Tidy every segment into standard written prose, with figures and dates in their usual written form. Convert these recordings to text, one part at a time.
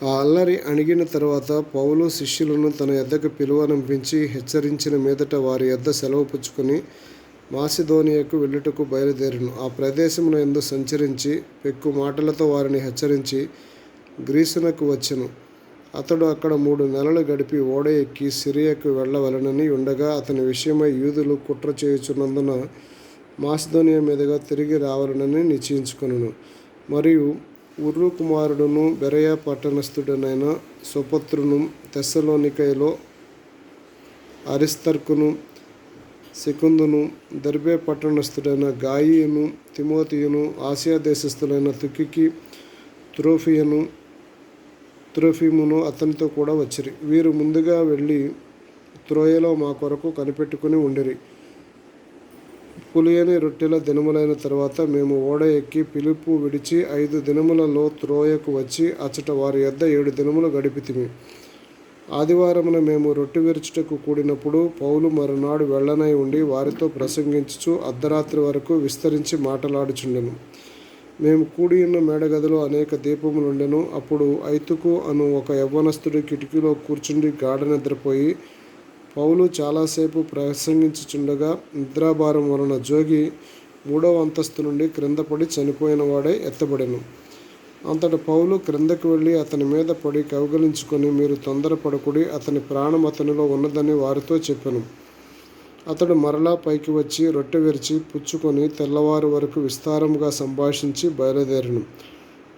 ఆ అల్లరి అణిగిన తరువాత పౌలు శిష్యులను తన యొద్దకు పిలువనంపించి హెచ్చరించిన మీదట వారి యొద్ద సెలవు పుచ్చుకొని మాసిదోనియాకు వెళ్ళుటకు బయలుదేరెను. ఆ ప్రదేశమున యందు సంచరించి పెక్కు మాటలతో వారిని హెచ్చరించి గ్రీసునకు వచ్చెను. అతడు అక్కడ 3 నెలలు గడిపి ఓడ ఎక్కి సిరియాకు వెళ్ళవలెనని ఉండగా, అతని విషయమై యూదులు కుట్ర చేయుచున్నందున మాసిదోనియా మీదుగా తిరిగి రావాలనని నిశ్చయించుకొనెను. మరియు ఉర్రు కుమారుడును బెరయ పట్టణస్థుడనైన సోపత్రును, తెస్సలోనికయలో అరిస్తర్కును, సెకుందును, దెర్బే పట్టణస్థుడైన గాయియును, తిమోతియును, ఆసియా దేశస్థులైన తుకికి, త్రోఫిమును అతనితో కూడా వచ్చిరి. వీరు ముందుగా వెళ్ళి త్రోయలో మా కొరకు కనిపెట్టుకుని ఉండిరి. పులియని రొట్టెల దినములైన తరువాత మేము ఓడ ఎక్కి ఫిలిప్పు విడిచి 5 దినములలో త్రోయకు వచ్చి అచ్చట వారి యొద్ద 7 దినములు గడిపితిమి. ఆదివారమున మేము రొట్టె విరుచుటకు కూడినప్పుడు పౌలు మరునాడు వెళ్ళనై ఉండి వారితో ప్రసంగించుచు అర్ధరాత్రి వరకు విస్తరించి మాటలాడుచుండెను. మేము కూడియున్న మేడగదిలో అనేక దీపములుండెను. అప్పుడు ఐతుకు అను ఒక యవ్వనస్తుడు కిటికీలో కూర్చుండి గాఢ నిద్రపోయి, పౌలు చాలాసేపు ప్రసంగించుచుండగా నిద్రాభారం వలన జోగి 3వ అంతస్తు నుండి క్రిందపడి చనిపోయిన వాడై ఎత్తబడెను. అంతట పౌలు క్రిందకు వెళ్ళి అతని మీద పడి కౌగలించుకొని, మీరు తొందరపడకుడి, అతని ప్రాణం అతనిలో ఉన్నదని వారితో చెప్పెను. అతడు మరలా పైకి వచ్చి రొట్టె విరిచి పుచ్చుకొని తెల్లవారు వరకు విస్తారముగా సంభాషించి బయలుదేరెను.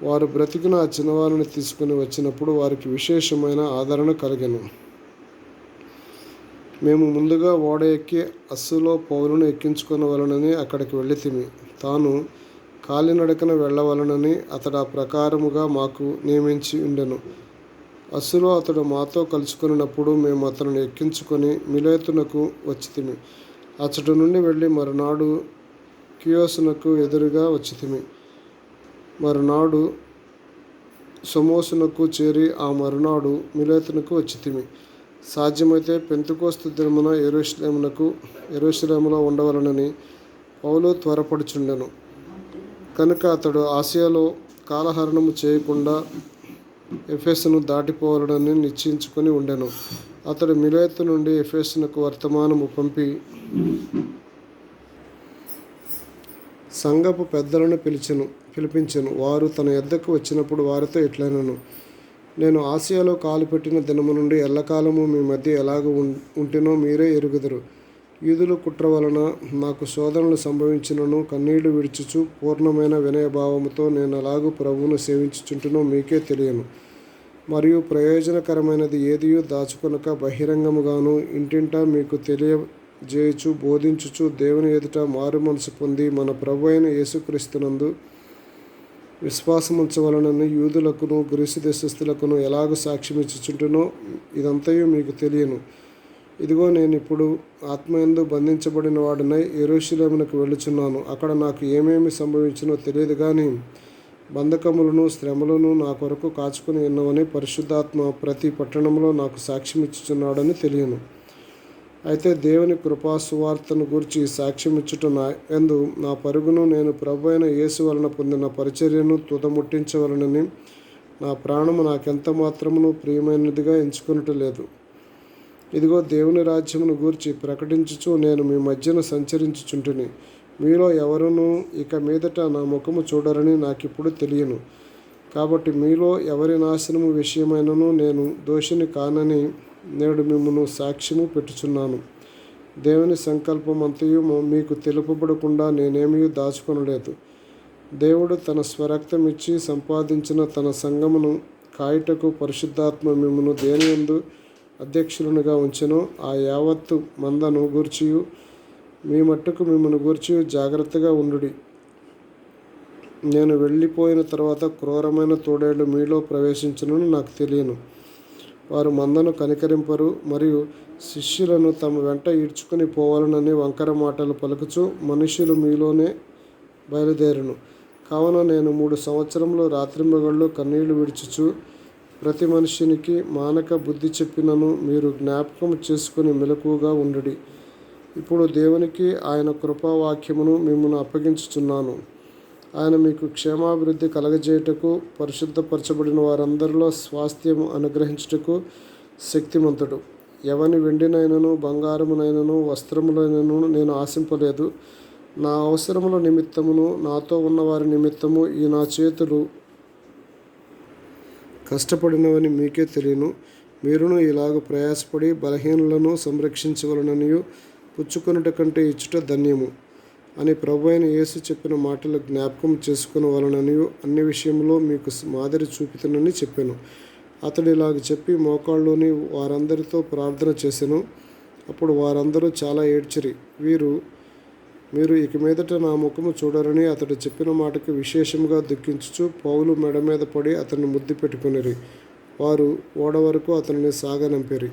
వారు బ్రతికిన ఆ చిన్నవారిని తీసుకుని వచ్చినప్పుడు వారికి విశేషమైన ఆదరణ కలిగెను. మేము ముందుగా ఓడ ఎక్కి అస్సులో పౌలును ఎక్కించుకొనవలెనని అక్కడికి వెళ్ళితిమి. తాను కాలినడకన వెళ్ళవలెనని అతడు ఆ ప్రకారముగా మాకు నియమించి ఉండెను. అస్సులో అతడు మాతో కలుసుకొనినప్పుడు మేము అతనిని ఎక్కించుకొని మిలేతునకు వచ్చితిమి. అచ్చటి నుండి వెళ్ళి మరునాడు కియోసునకు ఎదురుగా వచ్చితిమి. మరునాడు సమోసునకు చేరి ఆ మరునాడు మిలేతునకు వచ్చితిమి. సాధ్యమైతే పెంతెకోస్తు దినమున యెరూషలేములో ఉండవలెనని పౌలు త్వరపడుచుండెను. కనుక అతడు ఆసియాలో కాలహరణము చేయకుండా ఎఫెసును దాటిపోవాలని నిశ్చయించుకొని ఉండెను. అతడు మిలేతు నుండి ఎఫెసునకు వర్తమానము సంఘపు పెద్దలను పిలిపించెను. వారు తన యొద్దకు వచ్చినప్పుడు వారితో ఇట్లనెను: నేను ఆసియాలో కాలుపెట్టిన దినము నుండి ఎల్లకాలము మీ మధ్య ఎలాగ ఉంటినో మీరే ఎరుగుదురు. యూదుల కుట్ర వలన నాకు శోధనలు సంభవించినను కన్నీళ్లు విడుచుచు పూర్ణమైన వినయభావముతో నేను ఎలాగూ ప్రభువును సేవించుచుంటినో మీకే తెలియను. మరియు ప్రయోజనకరమైనది ఏదియూ దాచుకొనక బహిరంగముగాను ఇంటింటా మీకు తెలియజేయుచు బోధించుచు దేవుని ఎదుట మారుమనసు పొంది మన ప్రభు అయిన యేసుక్రీస్తునందు విశ్వాసముంచవలనని యూదులకును గ్రీసు దేశస్థులకును ఎలాగ సాక్ష్యమిచ్చుచుంటునో ఇదంతయు మీకు తెలియను. ఇదిగో నేనిప్పుడు ఆత్మయందు బంధించబడిన వాడినై యెరూషలేమునకు వెళ్ళుచున్నాను. అక్కడ నాకు ఏమేమి సంభవించునో తెలియదు గాని బంధకములను శ్రమలను నా కొరకు కాచుకుని ఉన్నవని పరిశుద్ధాత్మ ప్రతి పట్టణంలో నాకు సాక్ష్యమిచ్చుచున్నాడని తెలియను. అయితే దేవుని కృపా సువార్తను గూర్చి సాక్ష్యమిచ్చుట యందు నా పరుగును నేను ప్రభు అయిన యేసు వలన పొందిన పరిచర్యను తుదముట్టించవలనని నా ప్రాణము నాకెంత మాత్రమును ప్రియమైనదిగా ఎంచుకొనుటలేదు. ఇదిగో దేవుని రాజ్యమును గూర్చి ప్రకటించుచు నేను మీ మధ్యన సంచరించుచుంటిని. మీలో ఎవరునూ ఇక మీదట నా ముఖము చూడరని నాకిప్పుడు తెలియను. కాబట్టి మీలో ఎవరి నాశనము విషయమైనను నేను దోషిని కానని నేడు మిమ్మును సాక్ష్యము పెట్టుచున్నాను. దేవుని సంకల్పం అంతయు మీకు తెలుపబడకుండా నేనేమీ దాచుకొనలేదు. దేవుడు తన స్వరక్తమిచ్చి సంపాదించిన తన సంఘమును కాయుటకు పరిశుద్ధాత్మ మిమ్మును దేనియందు అధ్యక్షులనుగా ఉంచెనో ఆ యావత్తు మందను గూర్చియు మీ మట్టుకు మిమ్మును గూర్చియు జాగ్రత్తగా ఉండుడి. నేను వెళ్ళిపోయిన తర్వాత క్రూరమైన తోడేళ్ళు మీలో ప్రవేశించునని నాకు తెలియను. వారు మందను కనికరింపరు మరియు శిష్యులను తమ వెంట ఈడ్చుకుని పోవాలనని వంకర మాటలు పలుకుచు మనుష్యులు మీలోనే బయలుదేరును. కావున నేను 3 సంవత్సరములు రాత్రింబగళ్ళు కన్నీళ్లు విడుచుచు ప్రతి మనుష్యునికి మానక బుద్ధి చెప్పినను మీరు జ్ఞాపకం చేసుకుని మెలకువగా ఉండుడి. ఇప్పుడు దేవునికి ఆయన కృపావాక్యమును మిమ్మును అప్పగించుచున్నాను. ఆయన మీకు క్షేమాభివృద్ధి కలగజేయుటకు, పరిశుద్ధపరచబడిన వారందరిలో స్వాస్థ్యము అనుగ్రహించుటకు శక్తిమంతుడు. ఎవని వెండినైనను బంగారమునైనను వస్త్రములైనను నేను ఆశింపలేదు. నా అవసరముల నిమిత్తమును నాతో ఉన్నవారి నిమిత్తము ఈ నా చేతులు కష్టపడినవని మీకే తెలియను. మీరును ఇలాగ ప్రయాసపడి బలహీనులను సంరక్షించవలననియు, పుచ్చుకొనుట కంటే ఇచ్చుట ధన్యము అని ప్రభువైన యేసు చెప్పిన మాటలు జ్ఞాపకం చేసుకొనవలననియు అన్ని విషయంలో మీకు మాదిరి చూపుతానని చెప్పాను. అతడు ఇలాగ చెప్పి మోకాళ్ళలోని వారందరితో ప్రార్థన చేసెను. అప్పుడు వారందరూ చాలా ఏడ్చిరి. మీరు ఇక మీదట నా ముఖము చూడరని అతడు చెప్పిన మాటకు విశేషముగా దుఃఖించుచు పౌలు మెడ మీద పడి అతన్ని ముద్దు పెట్టుకొనిరి. వారు ఓడ వరకు అతనిని సాగనంపిరి.